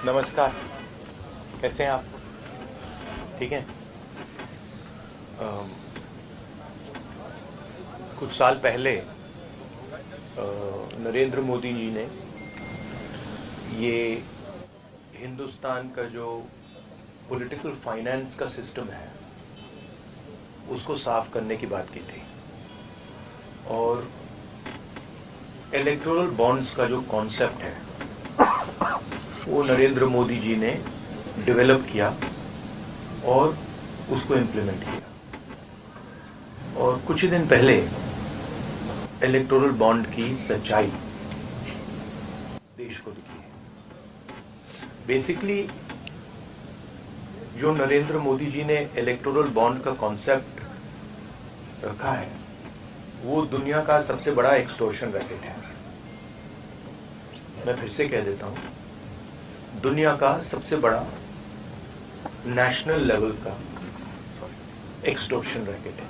नमस्कार, कैसे हैं आप? ठीक हैं? कुछ साल पहले नरेंद्र मोदी जी ने ये हिंदुस्तान का जो पॉलिटिकल फाइनेंस का सिस्टम है उसको साफ करने की बात की थी और इलेक्टोरल बॉन्ड्स का जो कॉन्सेप्ट है वो नरेंद्र मोदी जी ने डेवलप किया और उसको इम्प्लीमेंट किया। और कुछ ही दिन पहले इलेक्टोरल बॉन्ड की सच्चाई देश को दिखी है। बेसिकली जो नरेंद्र मोदी जी ने इलेक्टोरल बॉन्ड का कॉन्सेप्ट रखा है वो दुनिया का सबसे बड़ा एक्सटॉर्शन रैकेट है। मैं फिर से कह देता हूं, दुनिया का सबसे बड़ा नेशनल लेवल का एक्सटॉर्शन रैकेट है।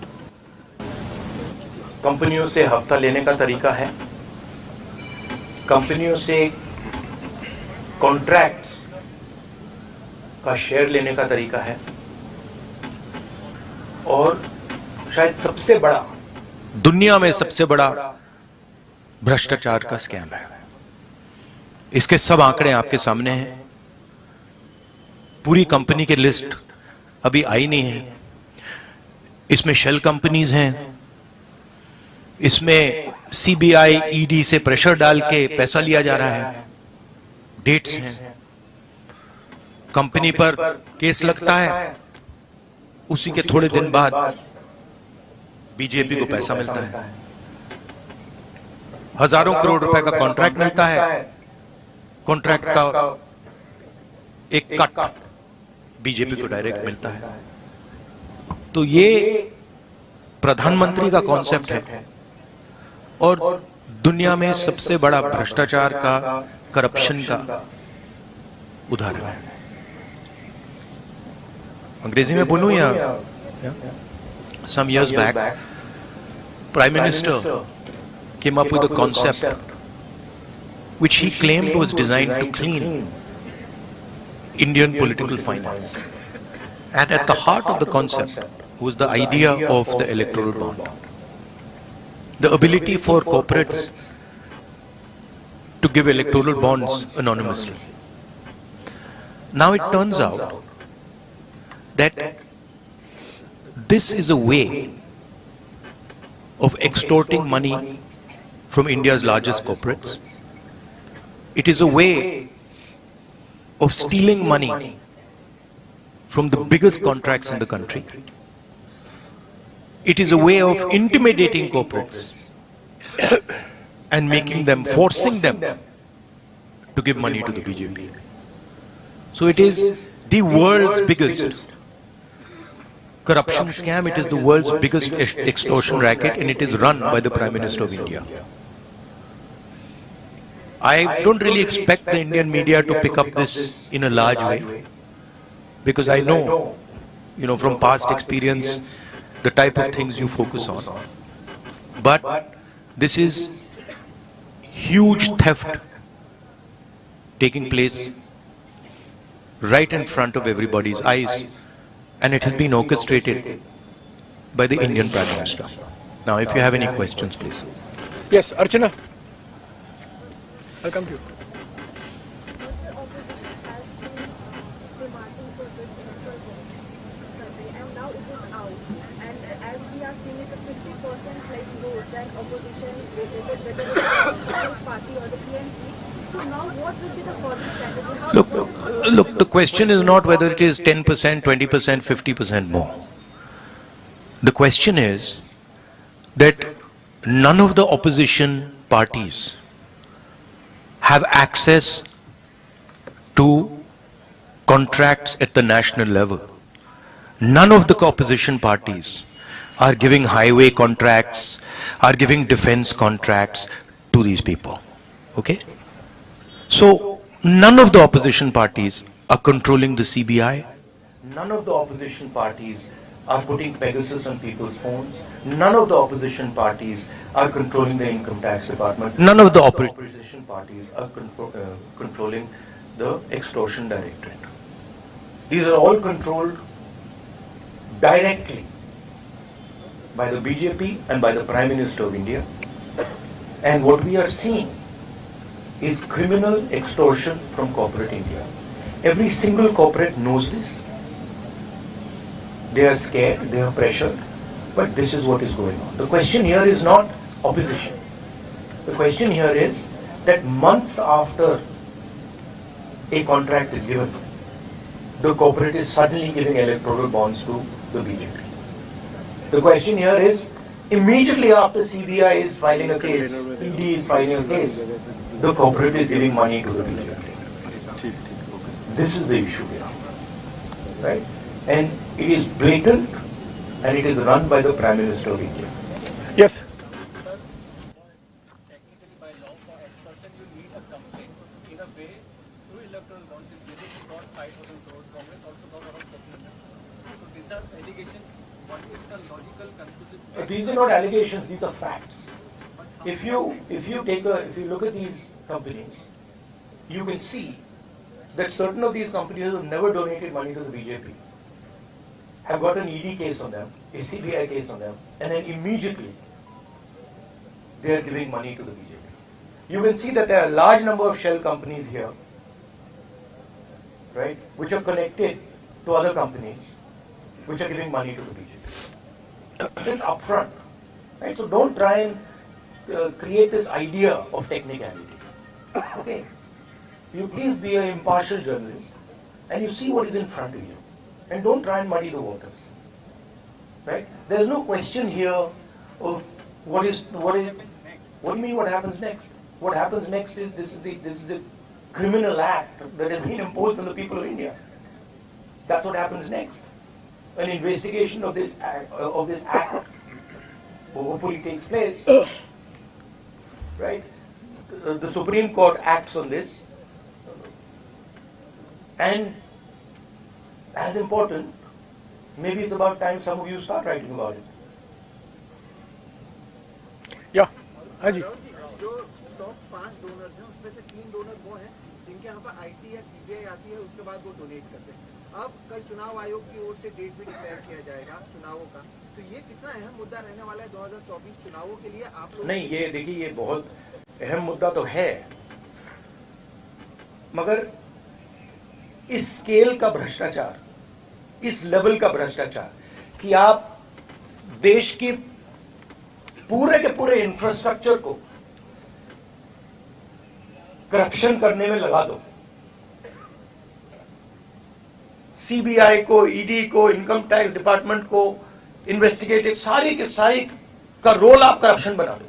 कंपनियों से हफ्ता लेने का तरीका है, कंपनियों से कॉन्ट्रैक्ट्स का शेयर लेने का तरीका है और शायद सबसे बड़ा, दुनिया में सबसे बड़ा भ्रष्टाचार का स्कैम है। इसके सब आंकड़े आपके सामने हैं। पूरी कंपनी की लिस्ट अभी आई नहीं है। इसमें शेल कंपनीज हैं, इसमें सीबीआई ईडी से प्रेशर डाल के पैसा लिया जा रहा है, डेट्स हैं, कंपनी पर केस लगता है, उसी के थोड़े दिन बाद बीजेपी को पैसा मिलता है, हजारों करोड़ रुपए का कॉन्ट्रैक्ट मिलता है, कॉन्ट्रैक्ट का एक कट बीजेपी को डायरेक्ट मिलता है। तो ये प्रधानमंत्री का कॉन्सेप्ट है और दुनिया में सबसे बड़ा भ्रष्टाचार का, करप्शन का उदाहरण है। अंग्रेजी में बोलूं या some years back Prime Minister came up with a concept which he claimed was designed to clean Indian political finance, and at the heart of the concept was the idea of the electoral bond, the ability for corporates to give electoral bonds anonymously. Now it turns out that this is a way of extorting money from India's largest corporates. It is a way of stealing money from the biggest contracts in the country. It is a way of intimidating corporates and making them, forcing them to give money to the BJP. So it is the world's biggest corruption scam, it is the world's biggest extortion racket, and it is run by the Prime Minister of India. I don't really expect the Indian media to pick up this in a large way, because I know, from past experience, the type of things you focus on. But this is huge theft taking place right in front of everybody's eyes, and it has been orchestrated by the Indian Prime Minister. Now, if you have any questions, please. Yes, Archana. I'll come to you. Look, the question is not whether it is 10%, 20%, 50% more. The question is that none of the opposition parties have access to contracts at the national level. None of the opposition parties are giving highway contracts, are giving defense contracts to these people. Okay? So, none of the opposition parties are controlling the CBI. None of the opposition parties are putting Pegasus on people's phones. None of the opposition parties are controlling the income tax department. None of the opposition parties are controlling the Extortion Directorate. These are all controlled directly by the BJP and by the Prime Minister of India. And what we are seeing is criminal extortion from corporate India. Every single corporate knows this. They are scared, they are pressured, but this is what is going on. The question here is not opposition. The question here is that months after a contract is given, the corporate is suddenly giving electoral bonds to the BJP. The question here is, immediately after CBI is filing a case, ED is filing a case, the corporate is giving money to the BJP. This is the issue here, right? And it is blatant, and it is run by the Prime Minister of India. Yes. Technically, by law for extortion, you need a complaint. In a way, through electoral bonds, if BJP got 5,000 crores, Congress also got around 1,400. So these are allegations. What is the logical conclusion? These are not allegations; these are facts. If you look at these companies, you can see that certain of these companies have never donated money to the BJP, have got an ED case on them, a CBI case on them, and then immediately they are giving money to the BJP. You can see that there are a large number of shell companies here, right, which are connected to other companies, which are giving money to the BJP. It's upfront, right? So don't try and create this idea of technicality. Okay, you please be an impartial journalist, and you see what is in front of you, and don't try and muddy the waters. Right? There is no question here of what do you mean what happens next? What happens next is this is the criminal act that has been imposed on the people of India. That's what happens next. An investigation of this act hopefully takes place. Right? The Supreme Court acts on this, and as important, maybe it's about time some of you start writing about it. Yeah. हाँ जी. जो top 5 donors हैं उसमें से 3 donor वो हैं जिनके यहाँ पर आईटी या सीबीआई आती है, उसके बाद वो डोनेट करते हैं. अब कल चुनाव आयोग की ओर से डेट भी डिक्लेयर किया जाएगा चुनावों का, तो ये कितना अहम मुद्दा रहने वाला है 2024 चुनावों के लिए आप लोग? नहीं, ये देखिए, ये बहुत अहम मुद्दा तो है, मगर इस स्केल का भ्रष्टाचार, इस लेवल का भ्रष्टाचार कि आप देश की पूरे के पूरे इंफ्रास्ट्रक्चर को करप्शन करने में लगा दो, सीबीआई को, ईडी को, इनकम टैक्स डिपार्टमेंट को, इन्वेस्टिगेटिव सारी के सारी का रोल आप करप्शन बना दो.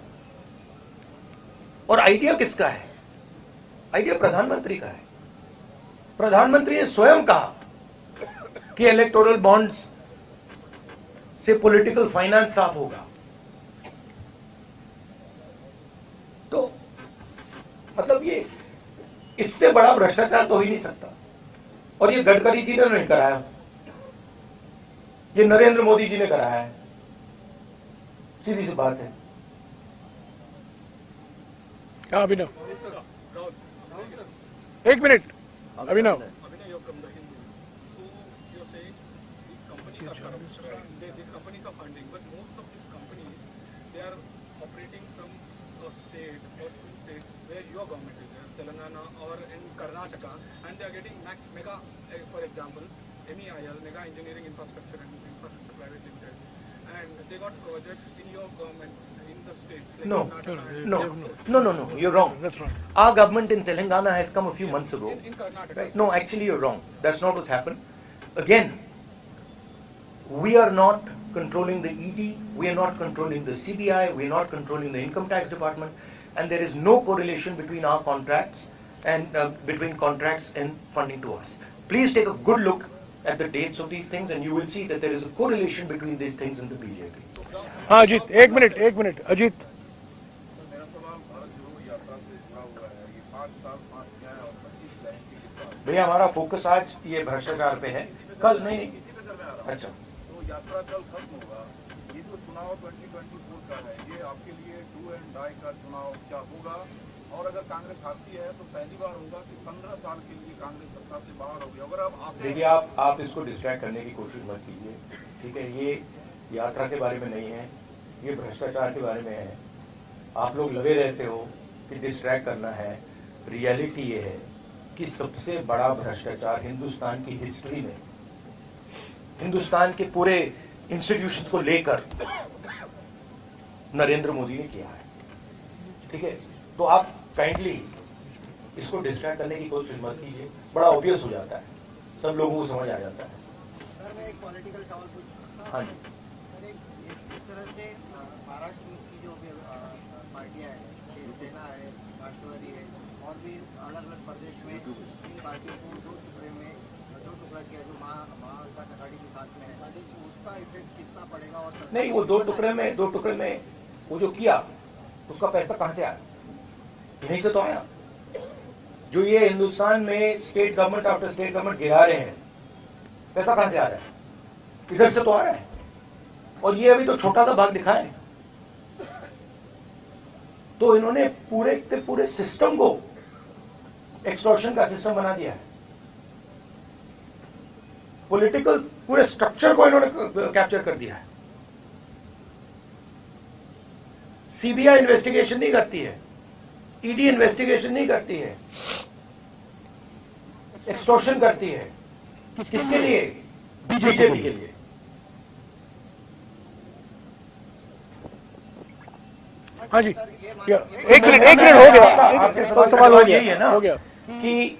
और आइडिया किसका है? आइडिया प्रधानमंत्री का है. प्रधानमंत्री ने स्वयं कहा कि इलेक्टोरल बॉन्ड्स से पॉलिटिकल फाइनेंस साफ होगा. तो मतलब ये इससे बड़ा भ्रष्टाचार तो हो ही नहीं सकता. और ये गडकरी जी ने नहीं कराया, ये नरेंद्र मोदी जी ने कराया है. सीधी सी बात है. हाँ अभिनव. एक minute. Abhinav. These companies are funding, but most of these companies, they are operating from a state or two states where your government is there, Telangana or in Karnataka, and they are getting mega, for example, MEIL, Mega Engineering Infrastructure and Infrastructure Private Limited, and they got projects in your government in the states. Like No, Karnataka no, you're wrong. That's wrong. Our government in Telangana has come a few months ago. in Karnataka. Right? No, actually you're wrong. That's not what's happened. Again, we are not controlling the ED, we are not controlling the CBI, we are not controlling the income tax department, and there is no correlation between our contracts and between contracts and funding to us. Please take a good look at the dates of these things, and you will see that there is a correlation between these things and the BJP. हाँ अजीत, एक minute Ajit. मेरा सवाल भारत जोड़ो यात्रा से जुड़ा हुआ है. ये 5 साल 5 न्याय और 25 गारंटी के साथ भैया हमारा फोकस आज ये भ्रष्टाचार पे है. कल नहीं. इसी पे करने आ रहा हूं. अच्छा, तो यात्रा कल खत्म होगा. ये जो चुनाव 2024 का है, ये आपके लिए डू एंड डाई का चुनाव क्या होगा? और अगर कांग्रेस हारती है तो पहली बार होगा कि 15 साल के लिए कांग्रेस सत्ता से बाहर होगी। अगर अब आप देखिए, आप इसको डिस्ट्रैक्ट करने की कोशिश मत कीजिए, ठीक है? ये यात्रा के बारे में नहीं है, ये भ्रष्टाचार के बारे में है। आप लोग लगे रहते हो कि डिस्ट्रैक्ट करना है। रियलिटी ये है कि सबसे बड़ा भ्रष्टाचार हिंदुस्तान की हिस्ट्री में, हिंदुस्तान के पूरे इंस्टीट्यूशंस को लेकर नरेंद्र मोदी ने किया है, ठीक है? तो आप काइंडली इसको डिस्ट्रैक्ट करने की कोशिश मत कीजिए, बड़ा ऑब्वियस हो जाता है, सब लोगों को समझ आ जाता है। सर मैं एक पॉलिटिकल सवाल पूछूं। हाँ जी। सर इस तरह से महाराष्ट्र की जो भी पार्टियां हैं, शिवसेना है, राष्ट्रवादी है, और भी अलग अलग प्रदेश में इन पार्टियों को दो टुकड़ा किया जो महाविकास आघाड़ी के साथ में है, उसका इफेक्ट कितना पड़ेगा? और नहीं, वो दो टुकड़े में वो जो किया उसका पैसा कहां से आया? यहीं से तो आया। जो ये हिंदुस्तान में state government after state government गिरा रहे हैं, पैसा कहां से आ रहा है? इधर से तो आ रहा है। और ये अभी तो छोटा सा भाग दिखा है। तो इन्होंने पूरे के पूरे सिस्टम को एक्सटॉर्शन का सिस्टम बना दिया है। पॉलिटिकल पूरे स्ट्रक्चर को इन्होंने कैप्चर कर दिया है। सीबीआई इन्वेस्टिगेशन नहीं करती है, ईडी इन्वेस्टिगेशन नहीं करती है, एक्सटॉर्शन करती है। किसके लिए? बीजेपी के लिए। हाँ जी, एक मिनट हो गया। आपके सवाल हो गया, यही है ना हो गया कि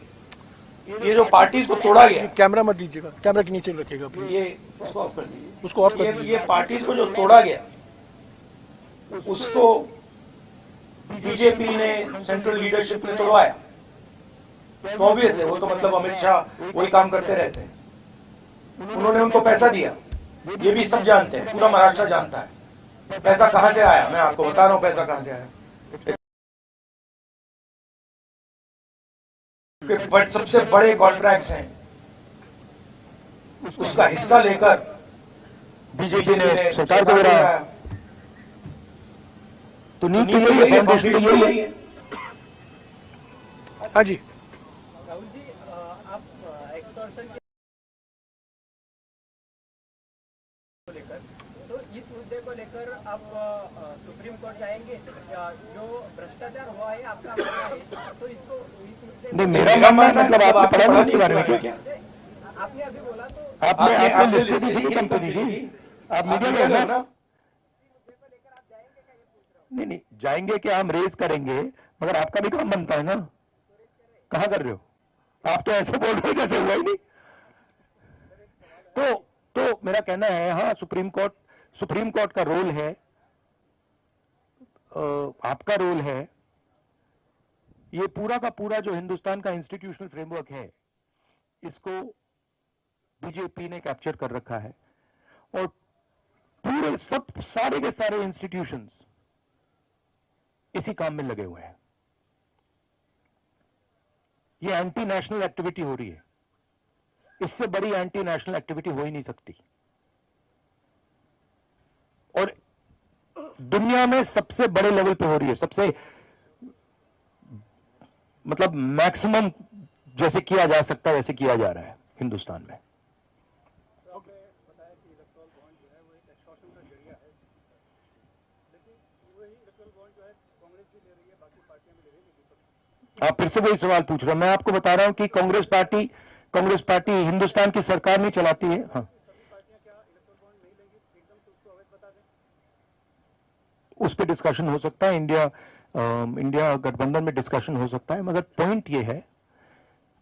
ये जो पार्टीज को तोड़ा गया, कैमरा मत दीजिएगा, कैमरा के नीचे रखिएगा प्लीज। ये उसको ऑफ कर दीजिए, उसको ऑफ कर ये दीजिए। पार्टीज को जो तोड़ा गया उसको बीजेपी ने, सेंट्रल लीडरशिप ने तोड़वाया। तो ऑब्वियस है, वो तो मतलब अमित शाह वही काम करते रहते हैं। उन्होंने उनको पैसा दिया, ये भी सब जानते हैं, पूरा महाराष्ट्र जानता है पैसा कहां से आया। मैं आपको बता रहा हूं पैसा कहां से आया। बट सबसे बड़े कॉन्ट्रैक्ट्स हैं, उसका हिस्सा लेकर बीजेपी ने सरकार को गिराया। तो नींव तो यही है, फाउंडेशन तो यही है। हाँ जी, राहुल जी, आप एक्सटॉर्शन को लेकर, तो इस मुद्दे को लेकर आप सुप्रीम कोर्ट जाएंगे? जो भ्रष्टाचार हुआ है आपका मानना है, तो इसको इस मुद्दे नहीं, मेरा मानना मतलब आपने पढ़ा नहीं इसके बारे में क्या? आपने अभी बोला तो आपने लिस्ट दी थी कंपनी की, आप मीडिया में हो ना? नहीं, जाएंगे क्या, हम रेज करेंगे, मगर आपका भी काम बनता है ना। कहां कर रहे हो आप? तो ऐसे बोल रहे हो जैसे हुआ ही नहीं। तो मेरा कहना है, हाँ, सुप्रीम कोर्ट का रोल है, आपका रोल है। ये पूरा का पूरा जो हिंदुस्तान का इंस्टीट्यूशनल फ्रेमवर्क है, इसको बीजेपी ने कैप्चर कर रखा है। और पूरे सारे के सारे इंस्टीट्यूशंस इसी काम में लगे हुए हैं। ये एंटी नेशनल एक्टिविटी हो रही है, इससे बड़ी एंटी नेशनल एक्टिविटी हो ही नहीं सकती। और दुनिया में सबसे बड़े लेवल पे हो रही है, सबसे मतलब मैक्सिमम जैसे किया जा सकता है वैसे किया जा रहा है हिंदुस्तान में। आप फिर से वही सवाल पूछ रहे हो। मैं आपको बता रहा हूं कि कांग्रेस पार्टी हिंदुस्तान की सरकार नहीं चलाती है। हाँ, उस पर डिस्कशन हो सकता है, इंडिया गठबंधन में डिस्कशन हो सकता है, मगर पॉइंट ये है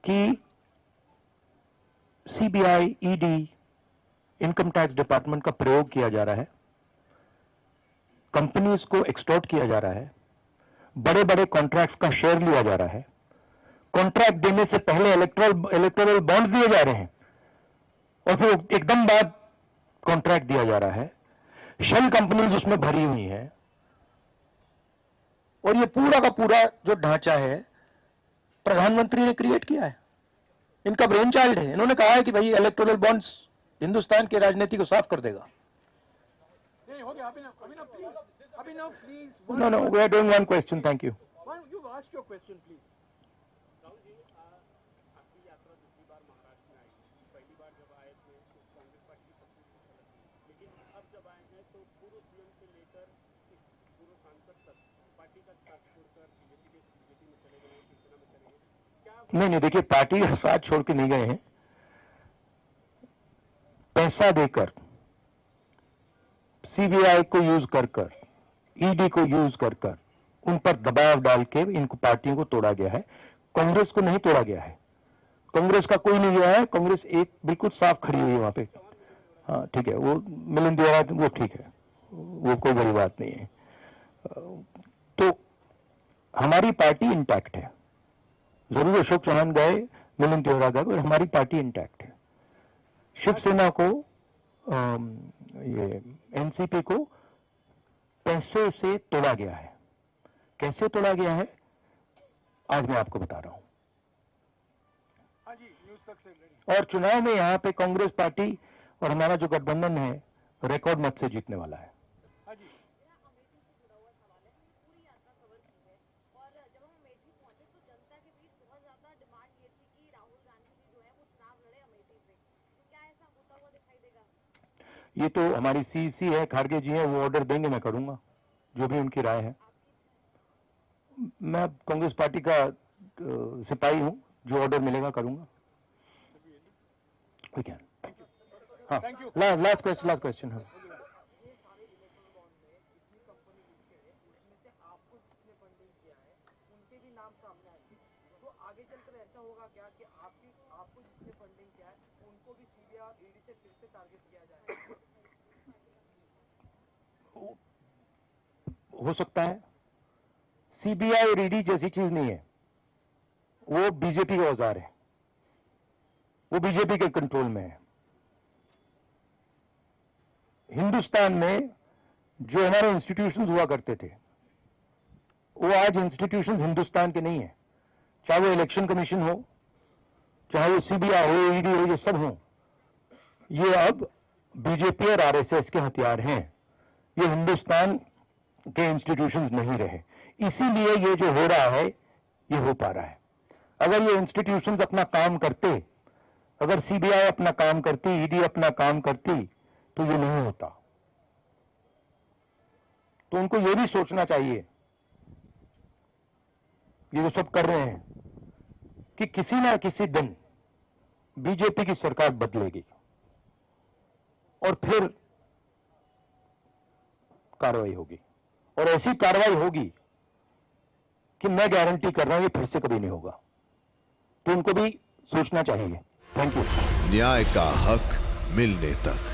कि CBI, ED, income tax department का प्रयोग किया जा रहा है, कंपनीज को एक्सटॉर्ट किया जा रहा है, बड़े बड़े कॉन्ट्रैक्ट्स का शेयर लिया जा रहा है, कॉन्ट्रैक्ट देने से पहले इलेक्टोरल बॉन्ड्स दिए जा रहे हैं और फिर एकदम बाद कॉन्ट्रैक्ट दिया जा रहा है। शेल कंपनीज उसमें भरी हुई हैं और ये पूरा का पूरा जो ढांचा है प्रधानमंत्री ने क्रिएट किया है, इनका ब्रेन चाइल्ड है। इन्होंने कहा है कि भाई इलेक्टोरल बॉन्ड्स हिंदुस्तान की राजनीति को साफ कर देगा। हो गया, अभिनव, please. No, we are doing one question. Thank you. You Ask your question, please. Rahul ji, आपकी यात्रा दूसरी बार महाराष्ट्र में आई। पहली बार जब आए थे तो कांग्रेस पार्टी की तस्वीर कुछ अलग थी, लेकिन अब जब आए हैं तो पूर्व सीएम से लेकर पूर्व सांसद तक पार्टी का साथ छोड़कर बीजेपी में चले गए, शिवसेना में चले गए। क्या नहीं, देखिए, पार्टी का साथ छोड़ के नहीं गए हैं। पैसा देकर, सीबीआई को यूज कर ईडी को यूज कर उन पर दबाव डाल के इनको पार्टियों को तोड़ा गया है। कांग्रेस को नहीं तोड़ा गया है। कांग्रेस का कोई नहीं गया है। कांग्रेस एक बिल्कुल साफ खड़ी हुई है वहां पे। हाँ, ठीक है, वो मिलिंद देवरा, वो ठीक है, वो कोई बड़ी बात नहीं है। तो हमारी पार्टी इंटैक्ट है। जरूर अशोक चौहान गए, मिलिंद देवरा गए, और हमारी पार्टी इंटैक्ट है। शिवसेना को, ये एनसीपी को पैसे से तोड़ा गया है। कैसे तोड़ा गया है आज मैं आपको बता रहा हूं। हाँ जी, न्यूज तक से रेडी। और चुनाव में यहां पे कांग्रेस पार्टी और हमारा जो गठबंधन है रिकॉर्ड मत से जीतने वाला है। हाँ जी, अमेठी से जुड़ा हुआ सवाल है। पूरी यात्रा कवर की है और जब हम अमेठी पहुंचे तो जनता के बीच बहुत ज्यादा डिमांड ये थी कि राहुल गांधी जी जो है वो चुनाव लड़े अमेठी से। तो क्या ऐसा होता हुआ दिखाई देगा? ये तो हमारी सीईसी है, खारगे जी हैं, वो ऑर्डर देंगे, मैं करूंगा जो भी उनकी राय है। मैं कांग्रेस पार्टी का सिपाही हूं, जो ऑर्डर मिलेगा करूंगा। We can. हाँ, Thank you. Last question. हाँ, ये सारे इलेक्ट्रल बॉन्ड में जितनी कंपनी लिस्टेड है उसमें से आपको जिसने फंडिंग किया है उनके भी नाम सामने आएंगे। तो आगे चलकर ऐसा होगा क्या कि आपको जिसने फंडिंग किया है उनको भी सीबीआई और ईडी से फिर से टारगेट किया जाएगा? हो सकता है। सीबीआई और ईडी जैसी चीज नहीं है, वो बीजेपी का औजार है, वो बीजेपी के कंट्रोल में है। हिंदुस्तान में जो हमारे इंस्टीट्यूशंस हुआ करते थे, वो आज इंस्टीट्यूशंस हिंदुस्तान के नहीं है। चाहे वो इलेक्शन कमीशन हो, चाहे वो सीबीआई हो, ईडी हो, ये सब हो, ये अब बीजेपी और आरएसएस के हथियार हैं। ये हिंदुस्तान के इंस्टीट्यूशंस नहीं रहे। इसीलिए ये जो हो रहा है ये हो पा रहा है। अगर ये इंस्टीट्यूशंस अपना काम करते, अगर सीबीआई अपना काम करती, ईडी अपना काम करती, तो ये नहीं होता। तो उनको ये भी सोचना चाहिए, ये जो सब कर रहे हैं, कि किसी ना किसी दिन बीजेपी की सरकार बदलेगी और फिर कार्रवाई होगी, और ऐसी कार्रवाई होगी कि मैं गारंटी कर रहा हूं ये फिर से कभी नहीं होगा। तो उनको भी सोचना चाहिए। Thank you. न्याय का हक मिलने तक।